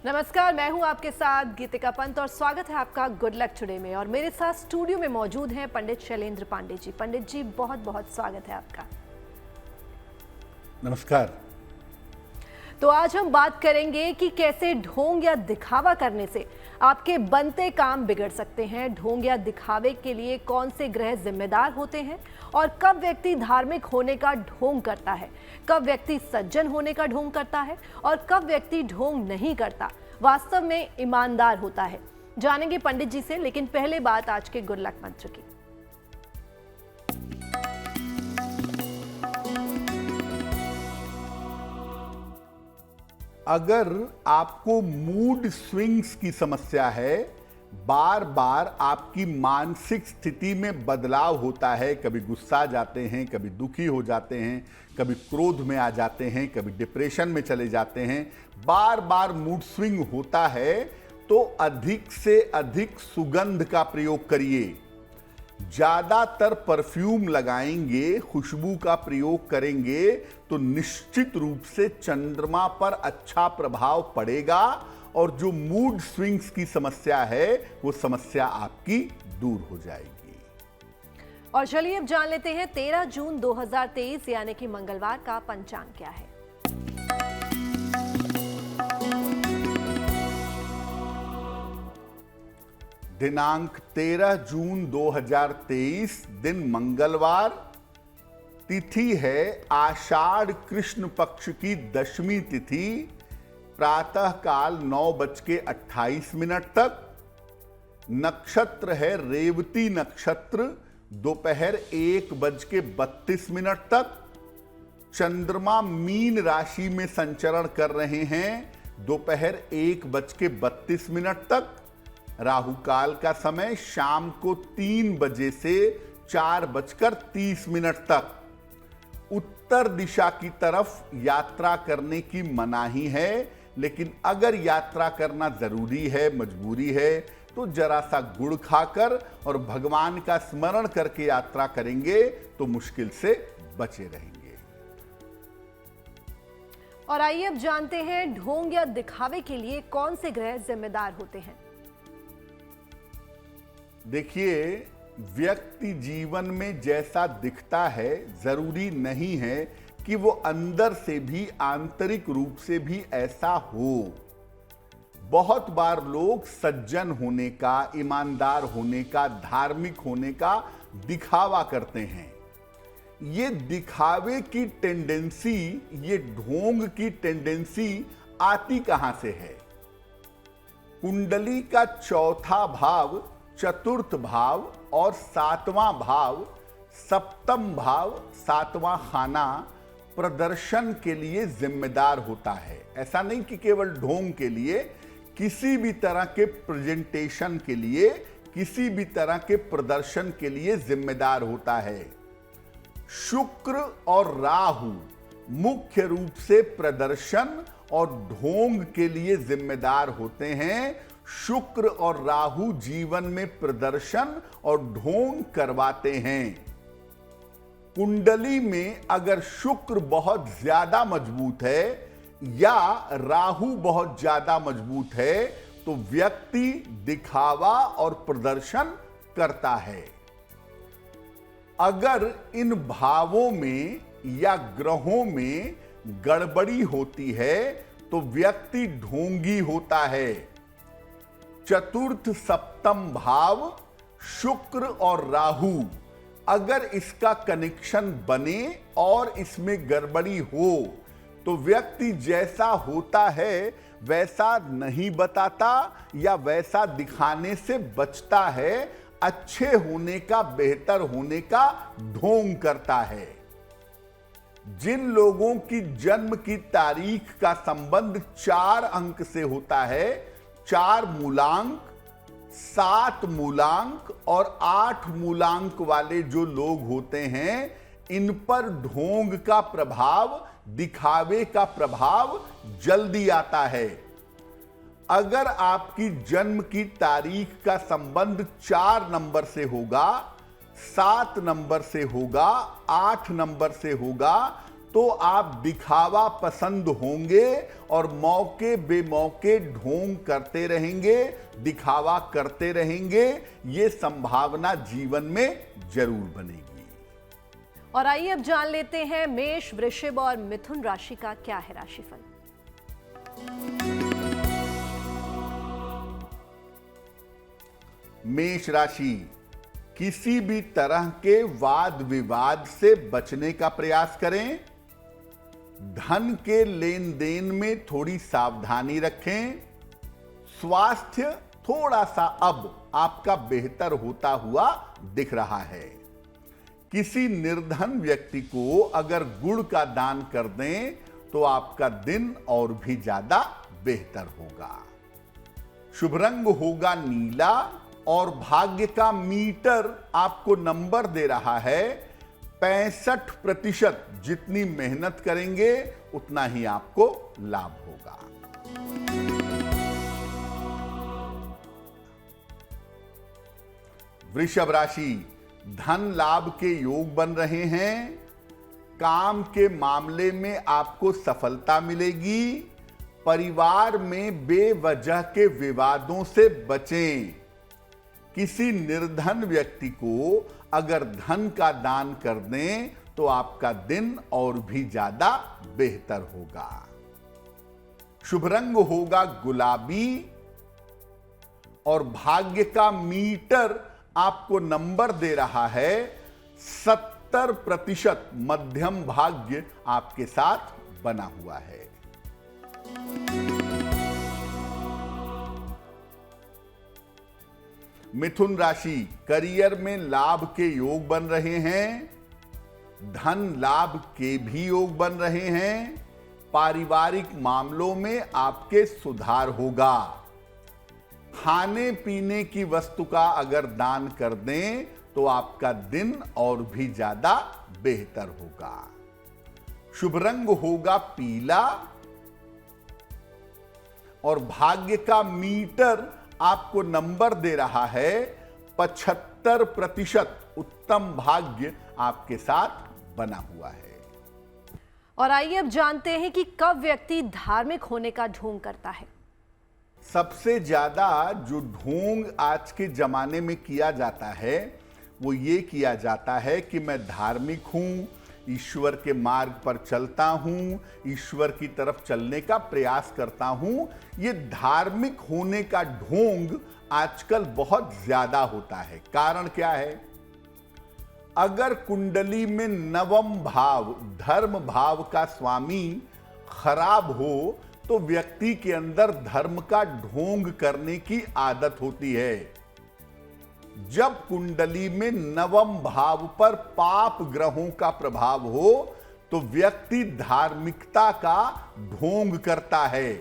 नमस्कार, मैं हूं आपके साथ गीतिका पंत और स्वागत है आपका गुड लक टुडे में। और मेरे साथ स्टूडियो में मौजूद हैं पंडित शैलेंद्र पांडे जी। पंडित जी, बहुत बहुत स्वागत है आपका। नमस्कार। तो आज हम बात करेंगे कि कैसे ढोंग या दिखावा करने से आपके बनते काम बिगड़ सकते हैं। ढोंग या दिखावे के लिए कौन से ग्रह जिम्मेदार होते हैं और कब व्यक्ति धार्मिक होने का ढोंग करता है, कब व्यक्ति सज्जन होने का ढोंग करता है और कब व्यक्ति ढोंग नहीं करता, वास्तव में ईमानदार होता है। जानेंगे पंडित जी से, लेकिन पहले बात आज के गुड लक मंत्र की। अगर आपको मूड स्विंग्स की समस्या है, बार बार आपकी मानसिक स्थिति में बदलाव होता है, कभी गुस्सा जाते हैं, कभी दुखी हो जाते हैं, कभी क्रोध में आ जाते हैं, कभी डिप्रेशन में चले जाते हैं, बार बार मूड स्विंग होता है, तो अधिक से अधिक सुगंध का प्रयोग करिए। ज्यादातर परफ्यूम लगाएंगे, खुशबू का प्रयोग करेंगे तो निश्चित रूप से चंद्रमा पर अच्छा प्रभाव पड़ेगा और जो मूड स्विंग्स की समस्या है वो समस्या आपकी दूर हो जाएगी। और चलिए अब जान लेते हैं 13 जून 2023 यानी कि मंगलवार का पंचांग क्या है। दिनांक 13 जून 2023, दिन मंगलवार, तिथि है आषाढ़ कृष्ण पक्ष की दशमी तिथि, प्रातः काल 9:28 तक। नक्षत्र है रेवती नक्षत्र, दोपहर 1:32 तक। चंद्रमा मीन राशि में संचरण कर रहे हैं, दोपहर 1:32 तक। राहु काल का समय शाम को 3 बजे से 4:30 तक। उत्तर दिशा की तरफ यात्रा करने की मनाही है, लेकिन अगर यात्रा करना जरूरी है, मजबूरी है, तो जरा सा गुड़ खाकर और भगवान का स्मरण करके यात्रा करेंगे तो मुश्किल से बचे रहेंगे। और आइए अब जानते हैं ढोंग या दिखावे के लिए कौन से ग्रह जिम्मेदार होते हैं। देखिए, व्यक्ति जीवन में जैसा दिखता है जरूरी नहीं है कि वो अंदर से भी, आंतरिक रूप से भी ऐसा हो। बहुत बार लोग सज्जन होने का, ईमानदार होने का, धार्मिक होने का दिखावा करते हैं। ये दिखावे की टेंडेंसी, ये ढोंग की टेंडेंसी आती कहां से है? कुंडली का चौथा भाव, चतुर्थ भाव और 7वां भाव, सप्तम भाव, 7वां खाना प्रदर्शन के लिए जिम्मेदार होता है। ऐसा नहीं कि केवल ढोंग के लिए, किसी भी तरह के प्रेजेंटेशन के लिए, किसी भी तरह के प्रदर्शन के लिए जिम्मेदार होता है। शुक्र और राहु मुख्य रूप से प्रदर्शन और ढोंग के लिए जिम्मेदार होते हैं। शुक्र और राहु जीवन में प्रदर्शन और ढोंग करवाते हैं। कुंडली में अगर शुक्र बहुत ज्यादा मजबूत है या राहु बहुत ज्यादा मजबूत है तो व्यक्ति दिखावा और प्रदर्शन करता है। अगर इन भावों में या ग्रहों में गड़बड़ी होती है तो व्यक्ति ढोंगी होता है। चतुर्थ सप्तम भाव, शुक्र और राहु, अगर इसका कनेक्शन बने और इसमें गड़बड़ी हो तो व्यक्ति जैसा होता है वैसा नहीं बताता या वैसा दिखाने से बचता है, अच्छे होने का, बेहतर होने का ढोंग करता है। जिन लोगों की जन्म की तारीख का संबंध 4 अंक से होता है, 4 मूलांक, 7 मूलांक और 8 मूलांक वाले जो लोग होते हैं, इन पर ढोंग का प्रभाव, दिखावे का प्रभाव जल्दी आता है। अगर आपकी जन्म की तारीख का संबंध 4 नंबर से होगा, 7 नंबर से होगा, 8 नंबर से होगा, तो आप दिखावा पसंद होंगे और मौके बेमौके ढोंग करते रहेंगे, दिखावा करते रहेंगे। ये संभावना जीवन में जरूर बनेगी। और आइए अब जान लेते हैं मेष, वृषभ और मिथुन राशि का क्या है राशिफल। मेष राशि, किसी भी तरह के वाद विवाद से बचने का प्रयास करें। धन के लेन देन में थोड़ी सावधानी रखें। स्वास्थ्य थोड़ा सा अब आपका बेहतर होता हुआ दिख रहा है। किसी निर्धन व्यक्ति को अगर गुड़ का दान कर दें तो आपका दिन और भी ज्यादा बेहतर होगा। शुभ रंग होगा नीला और भाग्य का मीटर आपको नंबर दे रहा है 65%। जितनी मेहनत करेंगे उतना ही आपको लाभ होगा। वृषभ राशि, धन लाभ के योग बन रहे हैं। काम के मामले में आपको सफलता मिलेगी। परिवार में बेवजह के विवादों से बचें। किसी निर्धन व्यक्ति को अगर धन का दान कर दें तो आपका दिन और भी ज्यादा बेहतर होगा। शुभ रंग होगा गुलाबी और भाग्य का मीटर आपको नंबर दे रहा है 70%। मध्यम भाग्य आपके साथ बना हुआ है। मिथुन राशि, करियर में लाभ के योग बन रहे हैं। धन लाभ के भी योग बन रहे हैं। पारिवारिक मामलों में आपके सुधार होगा। खाने पीने की वस्तु का अगर दान कर दें तो आपका दिन और भी ज्यादा बेहतर होगा। शुभ रंग होगा पीला और भाग्य का मीटर आपको नंबर दे रहा है 75%। उत्तम भाग्य आपके साथ बना हुआ है। और आइए अब जानते हैं कि कब व्यक्ति धार्मिक होने का ढोंग करता है। सबसे ज्यादा जो ढोंग आज के जमाने में किया जाता है वो ये किया जाता है कि मैं धार्मिक हूं, ईश्वर के मार्ग पर चलता हूं, ईश्वर की तरफ चलने का प्रयास करता हूं। ये धार्मिक होने का ढोंग आजकल बहुत ज्यादा होता है। कारण क्या है? अगर कुंडली में नवम भाव, धर्म भाव का स्वामी खराब हो तो व्यक्ति के अंदर धर्म का ढोंग करने की आदत होती है। जब कुंडली में नवम भाव पर पाप ग्रहों का प्रभाव हो तो व्यक्ति धार्मिकता का ढोंग करता है।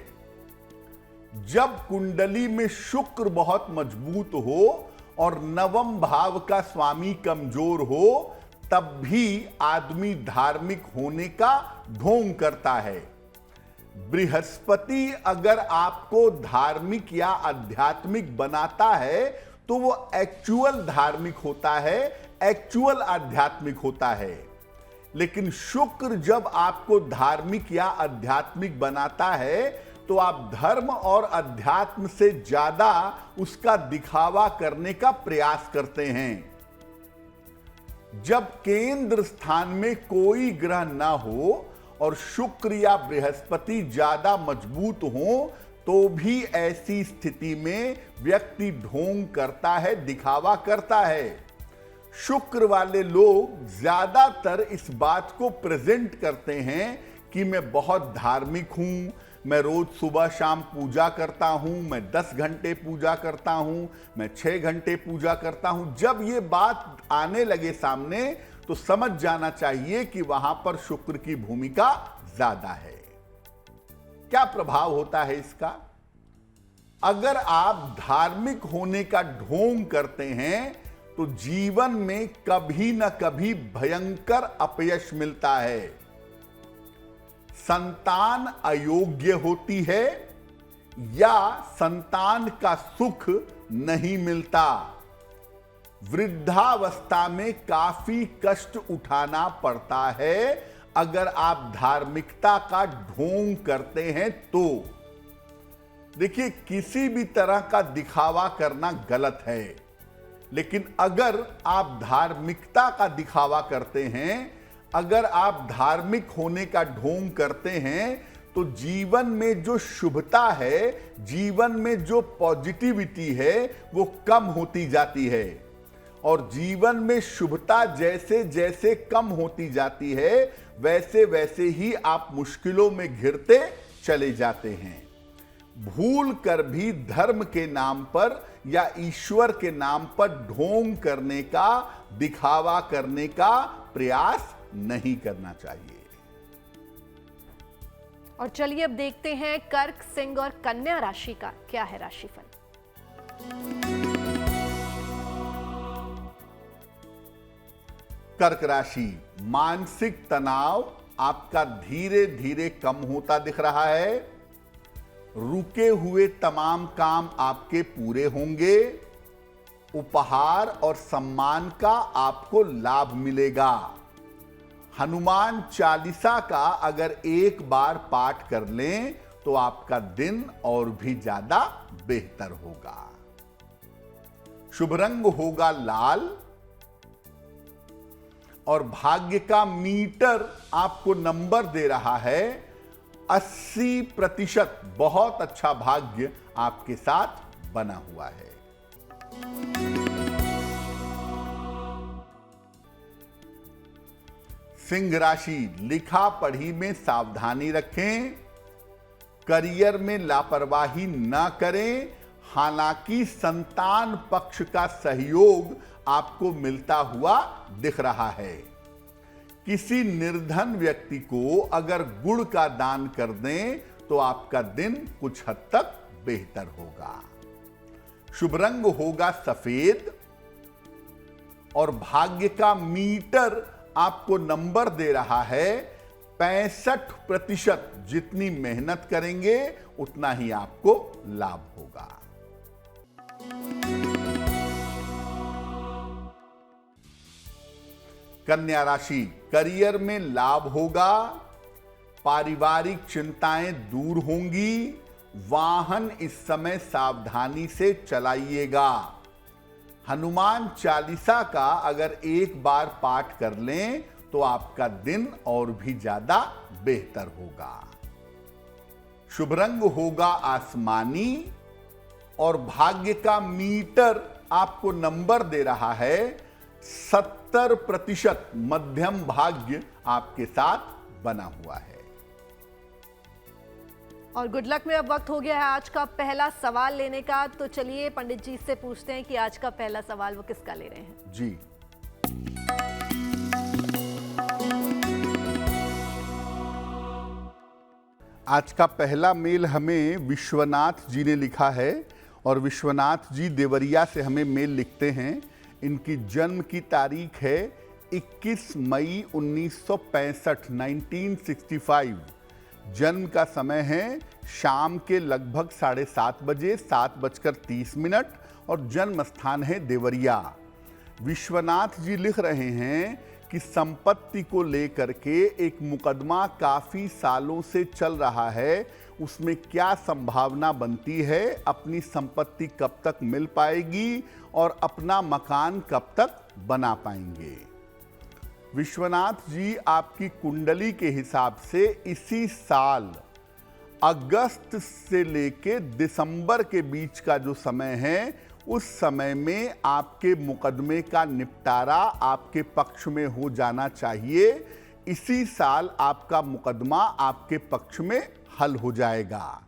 जब कुंडली में शुक्र बहुत मजबूत हो और नवम भाव का स्वामी कमजोर हो तब भी आदमी धार्मिक होने का ढोंग करता है। बृहस्पति अगर आपको धार्मिक या आध्यात्मिक बनाता है तो वो एक्चुअल धार्मिक होता है, एक्चुअल आध्यात्मिक होता है। लेकिन शुक्र जब आपको धार्मिक या आध्यात्मिक बनाता है तो आप धर्म और अध्यात्म से ज्यादा उसका दिखावा करने का प्रयास करते हैं। जब केंद्र स्थान में कोई ग्रह ना हो और शुक्र या बृहस्पति ज्यादा मजबूत हो तो भी ऐसी स्थिति में व्यक्ति ढोंग करता है, दिखावा करता है। शुक्र वाले लोग ज्यादातर इस बात को प्रेजेंट करते हैं कि मैं बहुत धार्मिक हूं, मैं रोज सुबह शाम पूजा करता हूं, मैं 10 घंटे पूजा करता हूं, मैं 6 घंटे पूजा करता हूं। जब ये बात आने लगे सामने तो समझ जाना चाहिए कि वहां पर शुक्र की भूमिका ज्यादा है। क्या प्रभाव होता है इसका? अगर आप धार्मिक होने का ढोंग करते हैं तो जीवन में कभी न कभी भयंकर अपयश मिलता है। संतान अयोग्य होती है या संतान का सुख नहीं मिलता। वृद्धावस्था में काफी कष्ट उठाना पड़ता है अगर आप धार्मिकता का ढोंग करते हैं तो। देखिए, किसी भी तरह का दिखावा करना गलत है, लेकिन अगर आप धार्मिकता का दिखावा करते हैं, अगर आप धार्मिक होने का ढोंग करते हैं, तो जीवन में जो शुभता है, जीवन में जो पॉजिटिविटी है, वो कम होती जाती है। और जीवन में शुभता जैसे जैसे कम होती जाती है, वैसे वैसे ही आप मुश्किलों में घिरते चले जाते हैं। भूल कर भी धर्म के नाम पर या ईश्वर के नाम पर ढोंग करने का, दिखावा करने का प्रयास नहीं करना चाहिए। और चलिए अब देखते हैं कर्क, सिंह और कन्या राशि का क्या है राशिफल। कर्क राशि, मानसिक तनाव आपका धीरे धीरे कम होता दिख रहा है। रुके हुए तमाम काम आपके पूरे होंगे। उपहार और सम्मान का आपको लाभ मिलेगा। हनुमान चालीसा का अगर एक बार पाठ कर लें तो आपका दिन और भी ज्यादा बेहतर होगा। शुभ रंग होगा लाल और भाग्य का मीटर आपको नंबर दे रहा है 80%। बहुत अच्छा भाग्य आपके साथ बना हुआ है। सिंह राशि, लिखा पढ़ी में सावधानी रखें। करियर में लापरवाही न करें। हालांकि संतान पक्ष का सहयोग आपको मिलता हुआ दिख रहा है। किसी निर्धन व्यक्ति को अगर गुड़ का दान कर दें तो आपका दिन कुछ हद तक बेहतर होगा। शुभ रंग होगा सफेद और भाग्य का मीटर आपको नंबर दे रहा है 65%। जितनी मेहनत करेंगे उतना ही आपको लाभ होगा। कन्या राशि, करियर में लाभ होगा। पारिवारिक चिंताएं दूर होंगी। वाहन इस समय सावधानी से चलाइएगा। हनुमान चालीसा का अगर एक बार पाठ कर लें तो आपका दिन और भी ज्यादा बेहतर होगा। शुभ रंग होगा आसमानी और भाग्य का मीटर आपको नंबर दे रहा है 70%। मध्यम भाग्य आपके साथ बना हुआ है। और गुड लक में अब वक्त हो गया है आज का पहला सवाल लेने का। तो चलिए पंडित जी से पूछते हैं कि आज का पहला सवाल वो किसका ले रहे हैं। जी, आज का पहला मेल हमें विश्वनाथ जी ने लिखा है और विश्वनाथ जी देवरिया से हमें मेल लिखते हैं। इनकी जन्म की तारीख है 21 मई 1965, 1965। जन्म का समय है शाम के लगभग 7:30 बजे, 7:30 और जन्म स्थान है देवरिया। विश्वनाथ जी लिख रहे हैं कि संपत्ति को लेकर के एक मुकदमा काफ़ी सालों से चल रहा है। उसमें क्या संभावना बनती है, अपनी संपत्ति कब तक मिल पाएगी और अपना मकान कब तक बना पाएंगे। विश्वनाथ जी, आपकी कुंडली के हिसाब से इसी साल अगस्त से लेके दिसंबर के बीच का जो समय है, उस समय में आपके मुकदमे का निपटारा आपके पक्ष में हो जाना चाहिए। इसी साल आपका मुकदमा आपके पक्ष में हल हो जाएगा।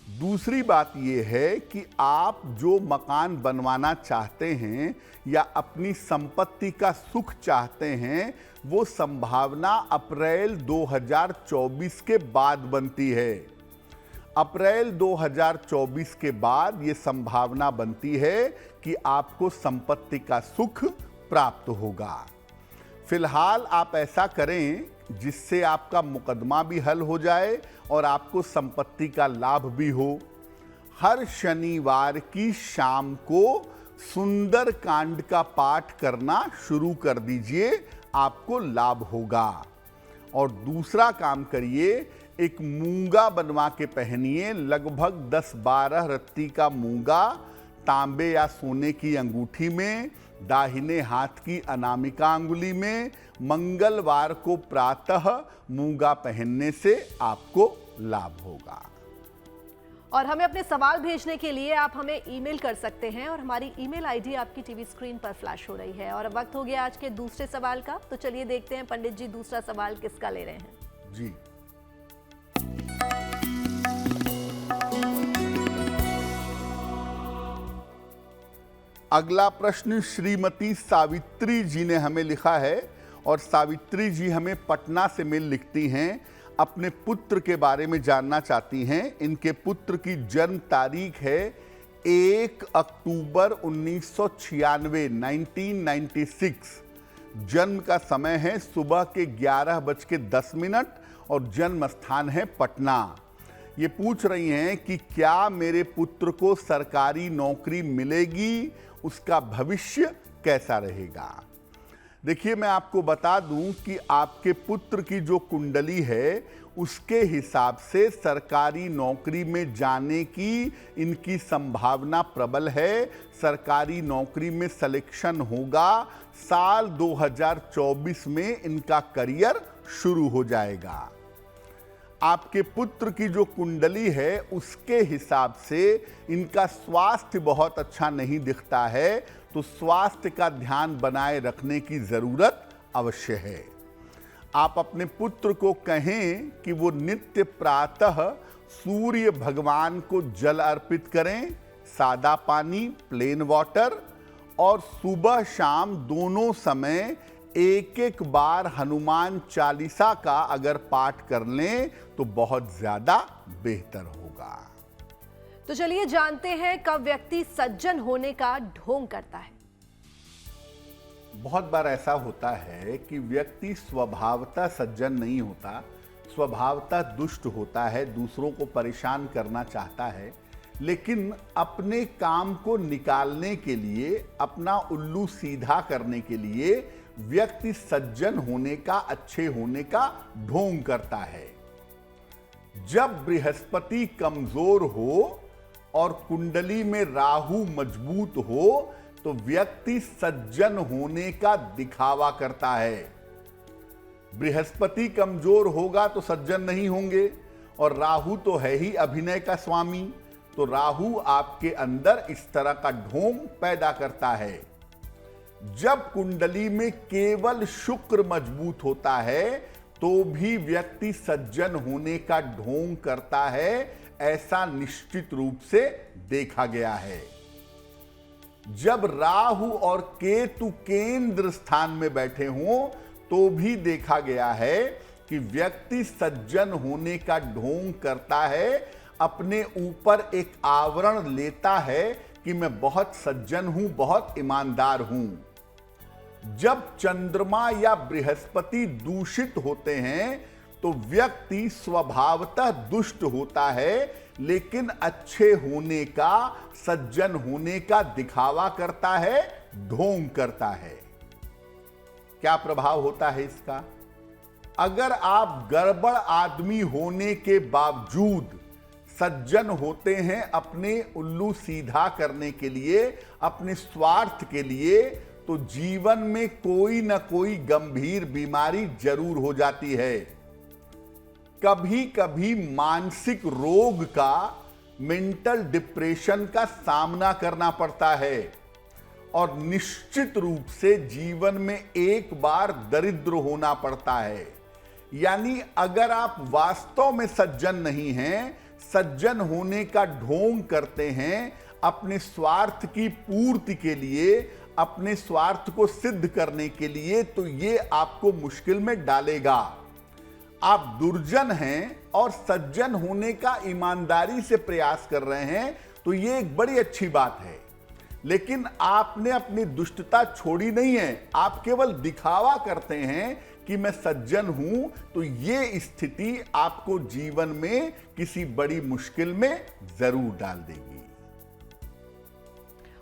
दूसरी बात यह है कि आप जो मकान बनवाना चाहते हैं या अपनी संपत्ति का सुख चाहते हैं, वो संभावना अप्रैल 2024 के बाद बनती है। अप्रैल 2024 के बाद ये संभावना बनती है कि आपको संपत्ति का सुख प्राप्त होगा। फिलहाल आप ऐसा करें जिससे आपका मुकदमा भी हल हो जाए और आपको संपत्ति का लाभ भी हो। हर शनिवार की शाम को सुंदर कांड का पाठ करना शुरू कर दीजिए, आपको लाभ होगा। और दूसरा काम करिए, एक मूंगा बनवा के पहनिए, लगभग 10-12 रत्ती का मूंगा तांबे या सोने की अंगूठी में, दाहिने हाथ की अनामिका अंगुली में। मंगलवार को प्रातः मूंगा पहनने से आपको लाभ होगा। और हमें अपने सवाल भेजने के लिए आप हमें ईमेल कर सकते हैं और हमारी ईमेल आईडी आपकी टीवी स्क्रीन पर फ्लैश हो रही है। और अब वक्त हो गया आज के दूसरे सवाल का, तो चलिए देखते हैं पंडित जी दूसरा सवाल किसका ले रहे हैं। जी, अगला प्रश्न श्रीमती सावित्री जी ने हमें लिखा है और सावित्री जी हमें पटना से मेल लिखती हैं। अपने पुत्र के बारे में जानना चाहती हैं। इनके पुत्र की जन्म तारीख है 1 अक्टूबर 1996, 1996। जन्म का समय है सुबह के 11:10 और जन्म स्थान है पटना। ये पूछ रही हैं कि क्या मेरे पुत्र को सरकारी नौकरी मिलेगी, उसका भविष्य कैसा रहेगा। देखिए, मैं आपको बता दूं कि आपके पुत्र की जो कुंडली है उसके हिसाब से सरकारी नौकरी में जाने की इनकी संभावना प्रबल है। सरकारी नौकरी में सिलेक्शन होगा। साल 2024 में इनका करियर शुरू हो जाएगा। आपके पुत्र की जो कुंडली है उसके हिसाब से इनका स्वास्थ्य बहुत अच्छा नहीं दिखता है, तो स्वास्थ्य का ध्यान बनाए रखने की जरूरत अवश्य है। आप अपने पुत्र को कहें कि वो नित्य प्रातः सूर्य भगवान को जल अर्पित करें, सादा पानी, प्लेन वाटर, और सुबह शाम दोनों समय एक बार हनुमान चालीसा का अगर पाठ कर लें तो बहुत ज्यादा बेहतर होगा। तो चलिए जानते हैं कब व्यक्ति सज्जन होने का ढोंग करता है। बहुत बार ऐसा होता है कि व्यक्ति स्वभावतः सज्जन नहीं होता, स्वभावतः दुष्ट होता है, दूसरों को परेशान करना चाहता है, लेकिन अपने काम को निकालने के लिए, अपना उल्लू सीधा करने के लिए व्यक्ति सज्जन होने का, अच्छे होने का ढोंग करता है। जब बृहस्पति कमजोर हो और कुंडली में राहु मजबूत हो तो व्यक्ति सज्जन होने का दिखावा करता है। बृहस्पति कमजोर होगा तो सज्जन नहीं होंगे, और राहु तो है ही अभिनय का स्वामी, तो राहु आपके अंदर इस तरह का ढोंग पैदा करता है। जब कुंडली में केवल शुक्र मजबूत होता है तो भी व्यक्ति सज्जन होने का ढोंग करता है, ऐसा निश्चित रूप से देखा गया है। जब राहु और केतु केंद्र स्थान में बैठे हों तो भी देखा गया है कि व्यक्ति सज्जन होने का ढोंग करता है, अपने ऊपर एक आवरण लेता है कि मैं बहुत सज्जन हूं, बहुत ईमानदार हूं। जब चंद्रमा या बृहस्पति दूषित होते हैं तो व्यक्ति स्वभावतः दुष्ट होता है, लेकिन अच्छे होने का, सज्जन होने का दिखावा करता है, ढोंग करता है। क्या प्रभाव होता है इसका? अगर आप गड़बड़ आदमी होने के बावजूद सज्जन होते हैं अपने उल्लू सीधा करने के लिए, अपने स्वार्थ के लिए, तो जीवन में कोई ना कोई गंभीर बीमारी जरूर हो जाती है। कभी कभी मानसिक रोग का, मेंटल डिप्रेशन का सामना करना पड़ता है, और निश्चित रूप से जीवन में एक बार दरिद्र होना पड़ता है। यानी अगर आप वास्तव में सज्जन नहीं हैं, सज्जन होने का ढोंग करते हैं अपने स्वार्थ की पूर्ति के लिए, अपने स्वार्थ को सिद्ध करने के लिए, तो ये आपको मुश्किल में डालेगा। आप दुर्जन हैं और सज्जन होने का ईमानदारी से प्रयास कर रहे हैं, तो ये एक बड़ी अच्छी बात है। लेकिन आपने अपनी दुष्टता छोड़ी नहीं है, आप केवल दिखावा करते हैं कि मैं सज्जन हूं, तो ये स्थिति आपको जीवन में किसी बड़ी मुश्किल में जरूर डाल देगी।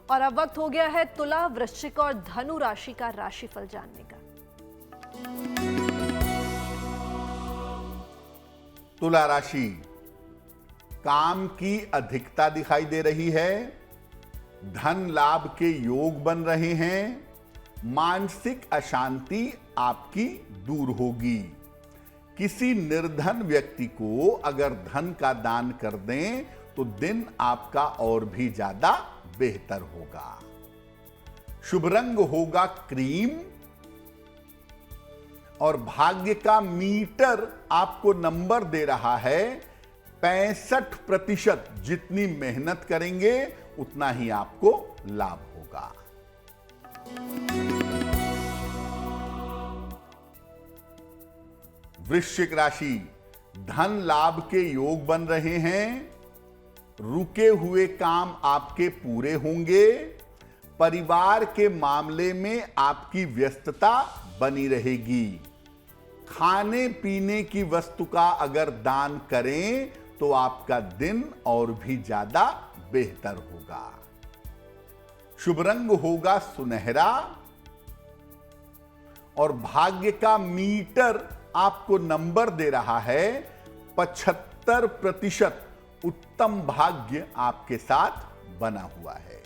और अब वक्त हो गया है तुला, वृश्चिक और धनु राशि का राशिफल जानने का। तुला राशि, काम की अधिकता दिखाई दे रही है, धन लाभ के योग बन रहे हैं, मानसिक अशांति आपकी दूर होगी। किसी निर्धन व्यक्ति को अगर धन का दान कर दें तो दिन आपका और भी ज्यादा बेहतर होगा। शुभ रंग होगा क्रीम और भाग्य का मीटर आपको नंबर दे रहा है 65%। जितनी मेहनत करेंगे उतना ही आपको लाभ होगा। वृश्चिक राशि, धन लाभ के योग बन रहे हैं, रुके हुए काम आपके पूरे होंगे, परिवार के मामले में आपकी व्यस्तता बनी रहेगी। खाने पीने की वस्तु का अगर दान करें तो आपका दिन और भी ज्यादा बेहतर होगा। शुभ रंग होगा सुनहरा और भाग्य का मीटर आपको नंबर दे रहा है 75%। उत्तम भाग्य आपके साथ बना हुआ है।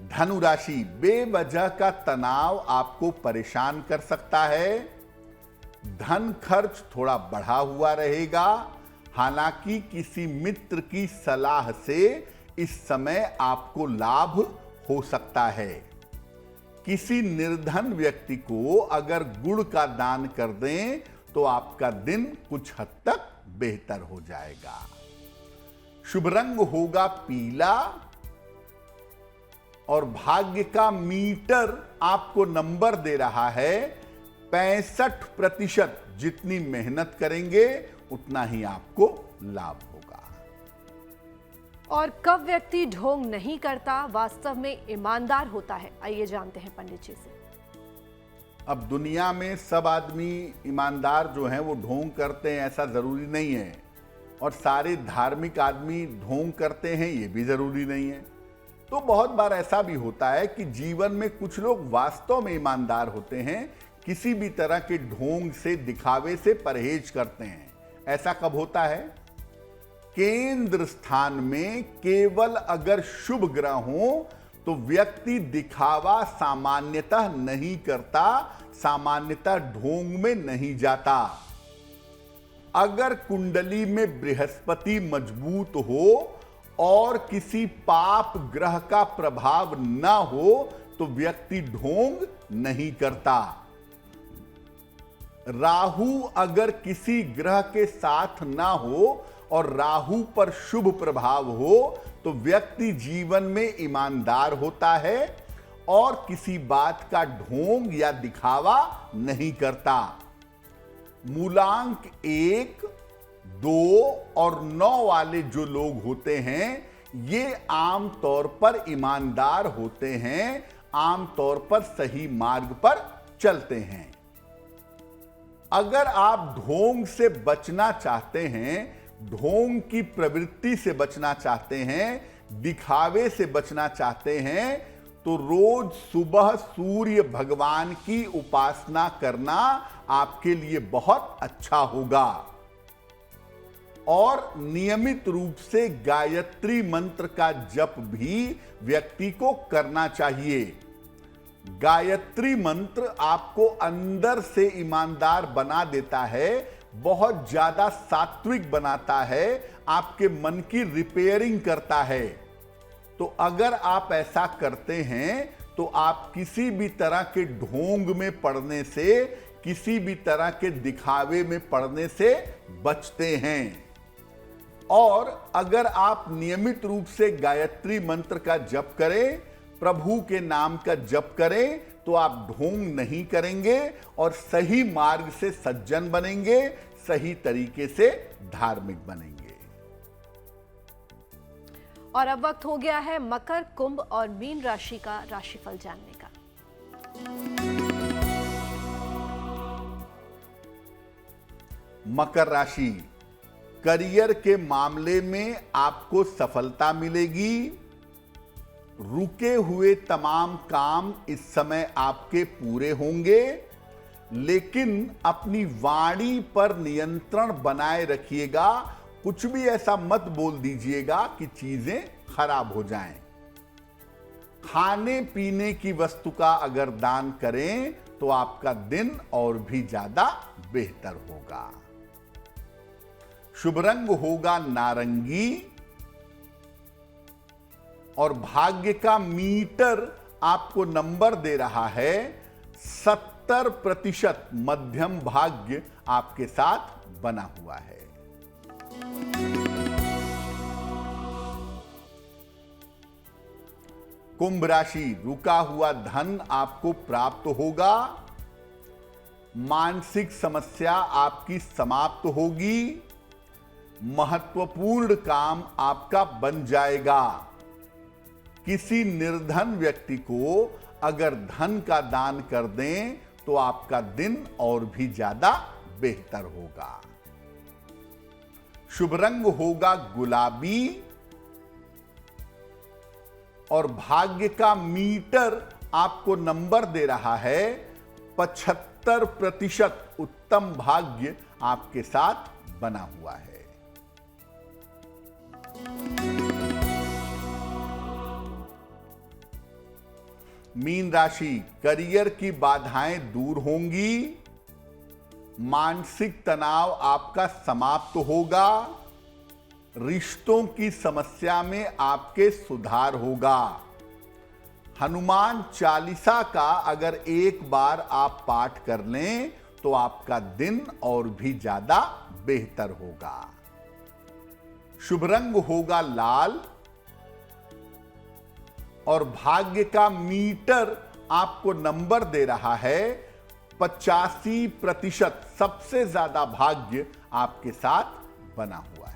धनु राशि, बेवजह का तनाव आपको परेशान कर सकता है। धन खर्च थोड़ा बढ़ा हुआ रहेगा। हालांकि किसी मित्र की सलाह से इस समय आपको लाभ हो सकता है। किसी निर्धन व्यक्ति को अगर गुड़ का दान कर दें तो आपका दिन कुछ हद तक बेहतर हो जाएगा। शुभ रंग होगा पीला और भाग्य का मीटर आपको नंबर दे रहा है 65%। जितनी मेहनत करेंगे उतना ही आपको लाभ होगा। और कब व्यक्ति ढोंग नहीं करता, वास्तव में ईमानदार होता है, आइए जानते हैं पंडित जी से। अब दुनिया में सब आदमी ईमानदार जो हैं वो ढोंग करते हैं ऐसा जरूरी नहीं है, और सारे धार्मिक आदमी ढोंग करते हैं ये भी जरूरी नहीं है। तो बहुत बार ऐसा भी होता है कि जीवन में कुछ लोग वास्तव में ईमानदार होते हैं, किसी भी तरह के ढोंग से, दिखावे से परहेज करते हैं। ऐसा कब होता है? केंद्र स्थान में केवल अगर शुभ ग्रह हो तो व्यक्ति दिखावा सामान्यतः नहीं करता, सामान्यतः ढोंग में नहीं जाता। अगर कुंडली में बृहस्पति मजबूत हो और किसी पाप ग्रह का प्रभाव न हो तो व्यक्ति ढोंग नहीं करता। राहु अगर किसी ग्रह के साथ ना हो और राहु पर शुभ प्रभाव हो तो व्यक्ति जीवन में ईमानदार होता है और किसी बात का ढोंग या दिखावा नहीं करता। मूलांक 1, 2 और 9 वाले जो लोग होते हैं ये आम तौर पर ईमानदार होते हैं, आम तौर पर सही मार्ग पर चलते हैं। अगर आप ढोंग से बचना चाहते हैं, ढोंग की प्रवृत्ति से बचना चाहते हैं, दिखावे से बचना चाहते हैं, तो रोज सुबह सूर्य भगवान की उपासना करना आपके लिए बहुत अच्छा होगा। और नियमित रूप से गायत्री मंत्र का जप भी व्यक्ति को करना चाहिए। गायत्री मंत्र आपको अंदर से ईमानदार बना देता है, बहुत ज्यादा सात्विक बनाता है, आपके मन की रिपेयरिंग करता है। तो अगर आप ऐसा करते हैं तो आप किसी भी तरह के ढोंग में पड़ने से, किसी भी तरह के दिखावे में पड़ने से बचते हैं। और अगर आप नियमित रूप से गायत्री मंत्र का जप करें, प्रभु के नाम का जप करें, तो आप ढोंग नहीं करेंगे और सही मार्ग से सज्जन बनेंगे, सही तरीके से धार्मिक बनेंगे। और अब वक्त हो गया है मकर, कुंभ और मीन राशि का राशिफल जानने का। मकर राशि, करियर के मामले में आपको सफलता मिलेगी। रुके हुए तमाम काम इस समय आपके पूरे होंगे, लेकिन अपनी वाणी पर नियंत्रण बनाए रखिएगा। कुछ भी ऐसा मत बोल दीजिएगा कि चीजें खराब हो जाएं। खाने पीने की वस्तु का अगर दान करें तो आपका दिन और भी ज्यादा बेहतर होगा। शुभ रंग होगा नारंगी और भाग्य का मीटर आपको नंबर दे रहा है 70%। मध्यम भाग्य आपके साथ बना हुआ है। कुंभ राशि, रुका हुआ धन आपको प्राप्त होगा। मानसिक समस्या आपकी समाप्त होगी। महत्वपूर्ण काम आपका बन जाएगा। किसी निर्धन व्यक्ति को अगर धन का दान कर दें तो आपका दिन और भी ज्यादा बेहतर होगा। शुभ रंग होगा गुलाबी और भाग्य का मीटर आपको नंबर दे रहा है 75%। उत्तम भाग्य आपके साथ बना हुआ है। मीन राशि, करियर की बाधाएं दूर होंगी। मानसिक तनाव आपका समाप्त होगा। रिश्तों की समस्या में आपके सुधार होगा। हनुमान चालीसा का अगर एक बार आप पाठ कर लें तो आपका दिन और भी ज्यादा बेहतर होगा। शुभ रंग होगा लाल और भाग्य का मीटर आपको नंबर दे रहा है 85%। सबसे ज्यादा भाग्य आपके साथ बना हुआ है।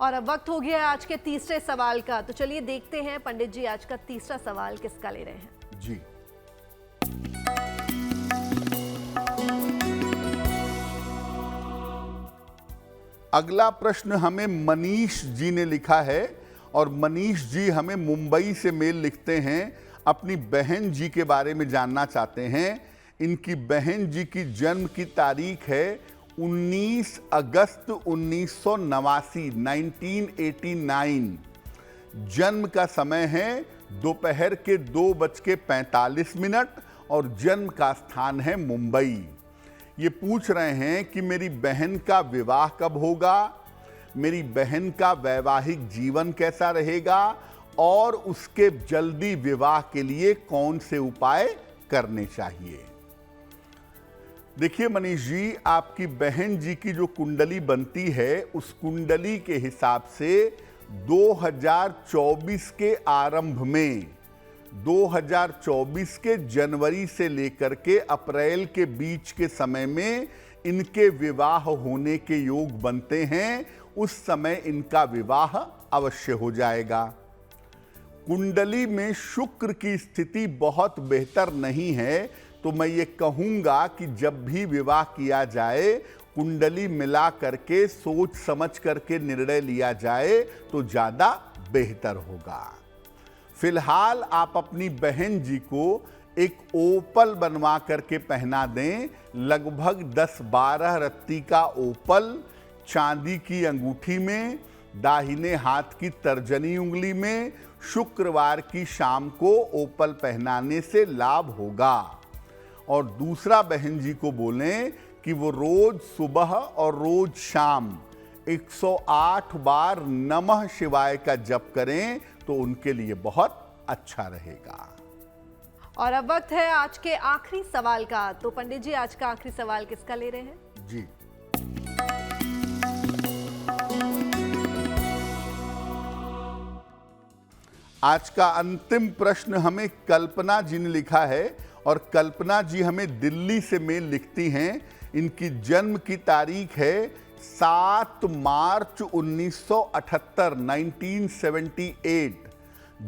और अब वक्त हो गया है आज के तीसरे सवाल का, तो चलिए देखते हैं पंडित जी आज का तीसरा सवाल किसका ले रहे हैं। जी, अगला प्रश्न हमें मनीष जी ने लिखा है और मनीष जी हमें मुंबई से मेल लिखते हैं। अपनी बहन जी के बारे में जानना चाहते हैं। इनकी बहन जी की जन्म की तारीख है 19 अगस्त 1989, 1989। जन्म का समय है दोपहर के 2:45 और जन्म का स्थान है मुंबई। ये पूछ रहे हैं कि मेरी बहन का विवाह कब होगा, मेरी बहन का वैवाहिक जीवन कैसा रहेगा और उसके जल्दी विवाह के लिए कौन से उपाय करने चाहिए। देखिए मनीष जी, आपकी बहन जी की जो कुंडली बनती है उस कुंडली के हिसाब से 2024 के आरंभ में 2024 के जनवरी से लेकर के अप्रैल के बीच के समय में इनके विवाह होने के योग बनते हैं। उस समय इनका विवाह अवश्य हो जाएगा। कुंडली में शुक्र की स्थिति बहुत बेहतर नहीं है, तो मैं ये कहूंगा कि जब भी विवाह किया जाए कुंडली मिला करके सोच समझ करके निर्णय लिया जाए तो ज्यादा बेहतर होगा। फिलहाल आप अपनी बहन जी को एक ओपल बनवा करके पहना दें। लगभग 10-12 रत्ती का ओपल चांदी की अंगूठी में, दाहिने हाथ की तर्जनी उंगली में शुक्रवार की शाम को ओपल पहनाने से लाभ होगा। और दूसरा बहन जी को बोलें कि वो रोज सुबह और रोज शाम 108 बार नमः शिवाय का जप करें तो उनके लिए बहुत अच्छा रहेगा। और अब वक्त है आज के आखिरी सवाल का, तो पंडित जी आज का आखिरी सवाल किसका ले रहे हैं। जी, आज का अंतिम प्रश्न हमें कल्पना जी ने लिखा है और कल्पना जी हमें दिल्ली से मेल लिखती हैं। इनकी जन्म की तारीख है 7 मार्च 1978, 1978।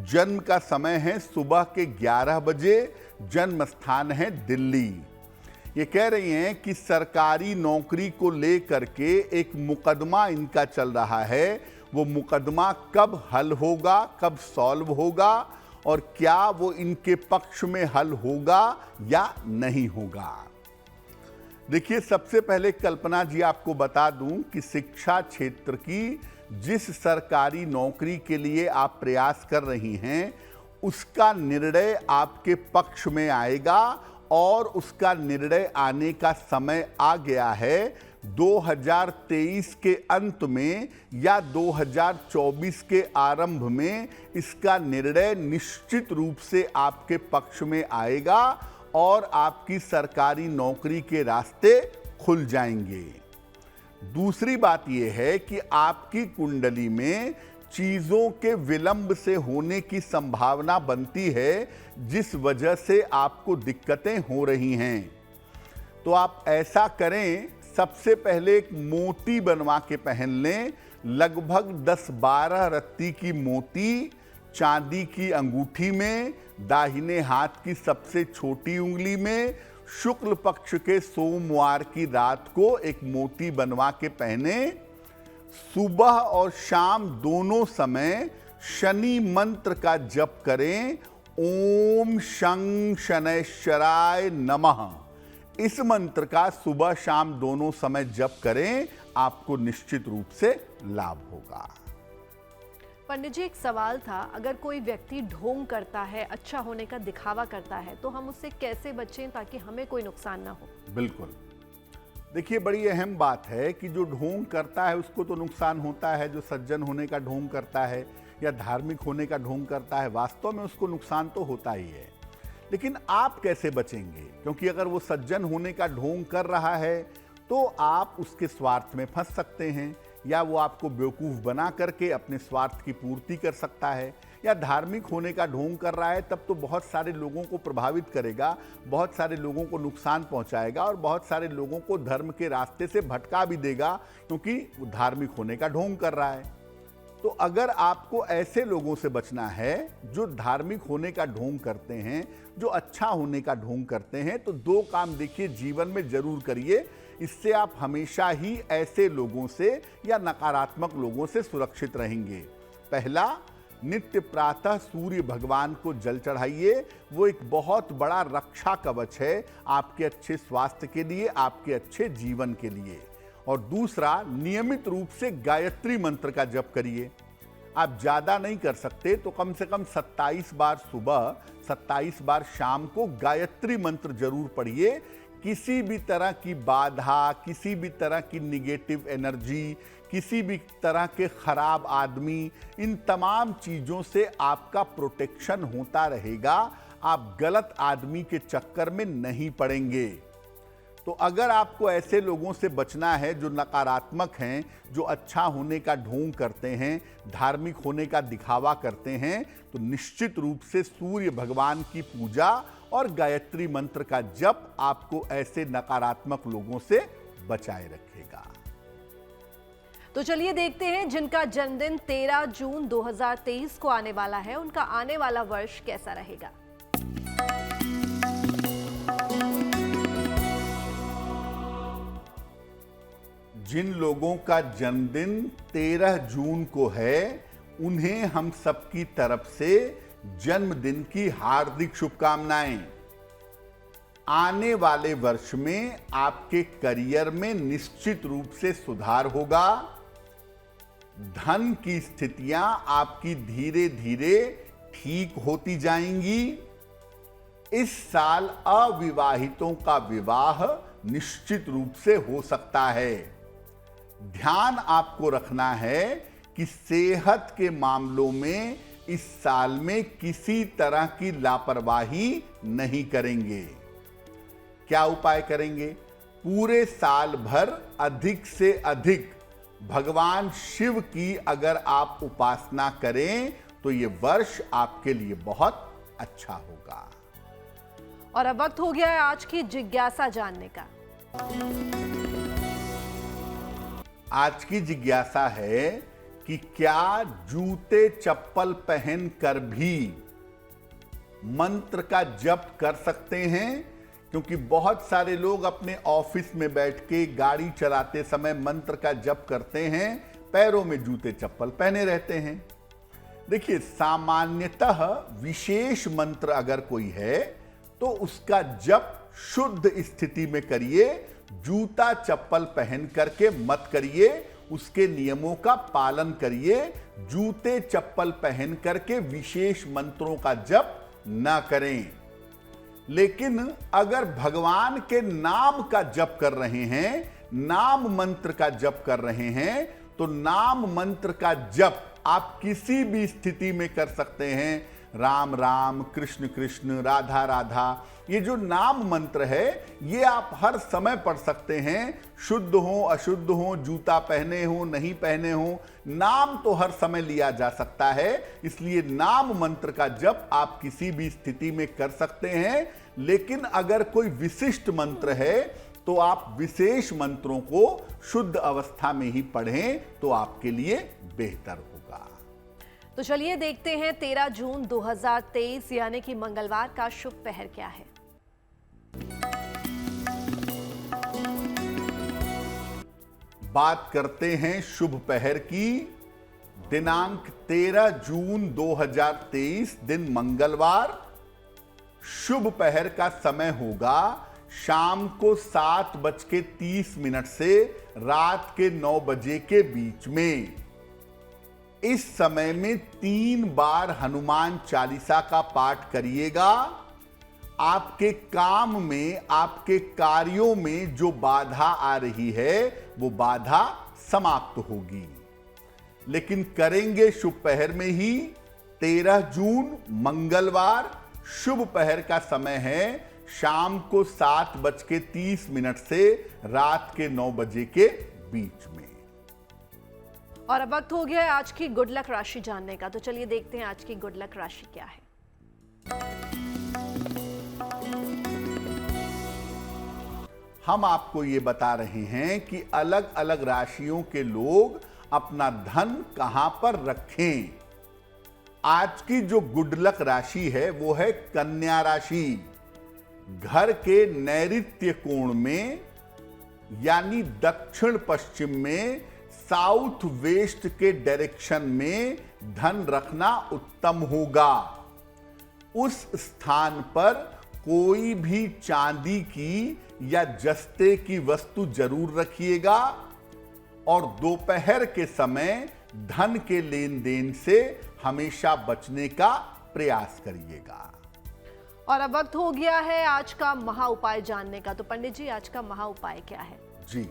जन्म का समय है सुबह के 11 बजे। जन्म स्थान है दिल्ली। ये कह रही हैं कि सरकारी नौकरी को लेकर के एक मुकदमा इनका चल रहा है। वो मुकदमा कब हल होगा, कब सॉल्व होगा और क्या वो इनके पक्ष में हल होगा या नहीं होगा। देखिए, सबसे पहले कल्पना जी आपको बता दूं कि शिक्षा क्षेत्र की जिस सरकारी नौकरी के लिए आप प्रयास कर रही हैं, उसका निर्णय आपके पक्ष में आएगा और उसका निर्णय आने का समय आ गया है। 2023 के अंत में या 2024 के आरंभ में इसका निर्णय निश्चित रूप से आपके पक्ष में आएगा और आपकी सरकारी नौकरी के रास्ते खुल जाएंगे। दूसरी बात यह है कि आपकी कुंडली में चीजों के विलंब से होने की संभावना बनती है, जिस वजह से आपको दिक्कतें हो रही हैं। तो आप ऐसा करें, सबसे पहले एक मोती बनवा के पहन लें। लगभग 10-12 रत्ती की मोती चांदी की अंगूठी में, दाहिने हाथ की सबसे छोटी उंगली में, शुक्ल पक्ष के सोमवार की रात को एक मोती बनवा के पहने। सुबह और शाम दोनों समय शनि मंत्र का जप करें। ओम शं शनैश्चराय नमः। इस मंत्र का सुबह शाम दोनों समय जप करें, आपको निश्चित रूप से लाभ होगा। पंडित जी, एक सवाल था, अगर कोई व्यक्ति ढोंग करता है, अच्छा होने का दिखावा करता है, तो हम उससे कैसे बचें ताकि हमें कोई नुकसान ना हो? बिल्कुल, देखिए, बड़ी अहम बात है कि जो ढोंग करता है उसको तो नुकसान होता है। जो सज्जन होने का ढोंग करता है या धार्मिक होने का ढोंग करता है, वास्तव में उसको नुकसान तो होता ही है। लेकिन आप कैसे बचेंगे? क्योंकि अगर वो सज्जन होने का ढोंग कर रहा है तो आप उसके स्वार्थ में फंस सकते हैं, या वो आपको बेवकूफ़ बना करके अपने स्वार्थ की पूर्ति कर सकता है। या धार्मिक होने का ढोंग कर रहा है, तब तो बहुत सारे लोगों को प्रभावित करेगा, बहुत सारे लोगों को नुकसान पहुंचाएगा और बहुत सारे लोगों को धर्म के रास्ते से भटका भी देगा, क्योंकि वो धार्मिक होने का ढोंग कर रहा है। तो अगर आपको ऐसे लोगों से बचना है जो धार्मिक होने का ढोंग करते हैं, जो अच्छा होने का ढोंग करते हैं, तो 2 काम देखिए जीवन में जरूर करिए। इससे आप हमेशा ही ऐसे लोगों से या नकारात्मक लोगों से सुरक्षित रहेंगे। पहला, नित्य प्रातः सूर्य भगवान को जल चढ़ाइए। वो एक बहुत बड़ा रक्षा कवच है आपके अच्छे स्वास्थ्य के लिए, आपके अच्छे जीवन के लिए। और दूसरा, नियमित रूप से गायत्री मंत्र का जप करिए। आप ज़्यादा नहीं कर सकते तो कम से कम 27 बार सुबह, 27 बार शाम को गायत्री मंत्र जरूर पढ़िए। किसी भी तरह की बाधा, किसी भी तरह की निगेटिव एनर्जी, किसी भी तरह के खराब आदमी, इन तमाम चीज़ों से आपका प्रोटेक्शन होता रहेगा। आप गलत आदमी के चक्कर में नहीं पड़ेंगे। तो अगर आपको ऐसे लोगों से बचना है जो नकारात्मक हैं, जो अच्छा होने का ढोंग करते हैं, धार्मिक होने का दिखावा करते हैं, तो निश्चित रूप से सूर्य भगवान की पूजा और गायत्री मंत्र का जप आपको ऐसे नकारात्मक लोगों से बचाए रखेगा। तो चलिए देखते हैं जिनका जन्मदिन 13 जून 2023 को आने वाला है, उनका आने वाला वर्ष कैसा रहेगा। जिन लोगों का जन्मदिन 13 जून को है, उन्हें हम सबकी तरफ से जन्मदिन की हार्दिक शुभकामनाएं। आने वाले वर्ष में आपके करियर में निश्चित रूप से सुधार होगा। धन की स्थितियां आपकी धीरे धीरे ठीक होती जाएंगी। इस साल अविवाहितों का विवाह निश्चित रूप से हो सकता है। ध्यान आपको रखना है कि सेहत के मामलों में इस साल में किसी तरह की लापरवाही नहीं करेंगे। क्या उपाय करेंगे? पूरे साल भर अधिक से अधिक भगवान शिव की अगर आप उपासना करें तो ये वर्ष आपके लिए बहुत अच्छा होगा। और अब वक्त हो गया है आज की जिज्ञासा जानने का। आज की जिज्ञासा है कि क्या जूते चप्पल पहन कर भी मंत्र का जप कर सकते हैं? क्योंकि बहुत सारे लोग अपने ऑफिस में बैठ के गाड़ी चलाते समय मंत्र का जप करते हैं, पैरों में जूते चप्पल पहने रहते हैं। देखिए, सामान्यतः विशेष मंत्र अगर कोई है तो उसका जप शुद्ध स्थिति में करिए, जूता चप्पल पहन करके मत करिए, उसके नियमों का पालन करिए। जूते चप्पल पहन करके विशेष मंत्रों का जप ना करें। लेकिन अगर भगवान के नाम का जप कर रहे हैं, नाम मंत्र का जप कर रहे हैं, तो नाम मंत्र का जप आप किसी भी स्थिति में कर सकते हैं। राम राम, कृष्ण कृष्ण, राधा राधा, ये जो नाम मंत्र है ये आप हर समय पढ़ सकते हैं। शुद्ध हो अशुद्ध हो, जूता पहने हो नहीं पहने हो, नाम तो हर समय लिया जा सकता है। इसलिए नाम मंत्र का जप आप किसी भी स्थिति में कर सकते हैं। लेकिन अगर कोई विशिष्ट मंत्र है तो आप विशेष मंत्रों को शुद्ध अवस्था में ही पढ़ें तो आपके लिए बेहतर होगा। तो चलिए देखते हैं 13 जून 2023 यानी कि मंगलवार का शुभ पहर क्या है। बात करते हैं शुभ पहर की। दिनांक 13 जून 2023 दिन मंगलवार। शुभ पहर का समय होगा शाम को 7:30 से रात के 9 बजे के बीच में। इस समय में 3 बार हनुमान चालीसा का पाठ करिएगा। आपके काम में, आपके कार्यों में जो बाधा आ रही है वो बाधा समाप्त होगी। लेकिन करेंगे शुभ पहर में ही। 13 जून मंगलवार, शुभ पहर का समय है शाम को 7:30 से रात के 9 बजे के बीच में। और अब वक्त हो गया है आज की गुड लक राशि जानने का। तो चलिए देखते हैं आज की गुड लक राशि क्या है। हम आपको ये बता रहे हैं कि अलग अलग राशियों के लोग अपना धन कहां पर रखें। आज की जो गुड लक राशि है वो है कन्या राशि। घर के नैऋत्य कोण में यानी दक्षिण पश्चिम में, साउथ वेस्ट के डायरेक्शन में धन रखना उत्तम होगा। उस स्थान पर कोई भी चांदी की या जस्ते की वस्तु जरूर रखिएगा। और दोपहर के समय धन के लेन देन से हमेशा बचने का प्रयास करिएगा। और अब वक्त हो गया है आज का महा उपाय जानने का। तो पंडित जी आज का महा उपाय क्या है? जी,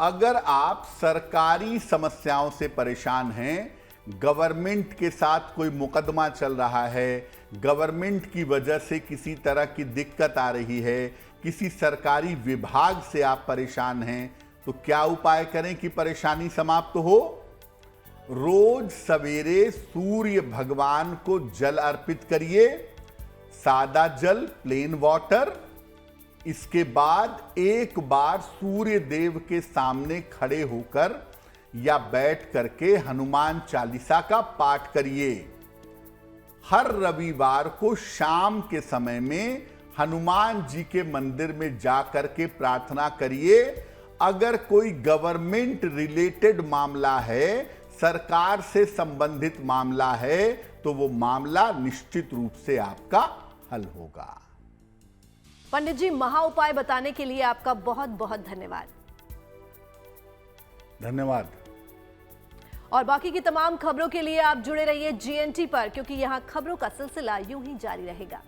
अगर आप सरकारी समस्याओं से परेशान हैं, गवर्नमेंट के साथ कोई मुकदमा चल रहा है, गवर्नमेंट की वजह से किसी तरह की दिक्कत आ रही है, किसी सरकारी विभाग से आप परेशान हैं, तो क्या उपाय करें कि परेशानी समाप्त हो? रोज सवेरे सूर्य भगवान को जल अर्पित करिए, सादा जल, प्लेन वाटर। इसके बाद एक बार सूर्य देव के सामने खड़े होकर या बैठ करके हनुमान चालीसा का पाठ करिए। हर रविवार को शाम के समय में हनुमान जी के मंदिर में जाकर के प्रार्थना करिए। अगर कोई गवर्नमेंट रिलेटेड मामला है, सरकार से संबंधित मामला है, तो वो मामला निश्चित रूप से आपका हल होगा। पंडित जी महा उपाय बताने के लिए आपका बहुत बहुत धन्यवाद। धन्यवाद। और बाकी की तमाम खबरों के लिए आप जुड़े रहिए GNT पर, क्योंकि यहां खबरों का सिलसिला यूं ही जारी रहेगा।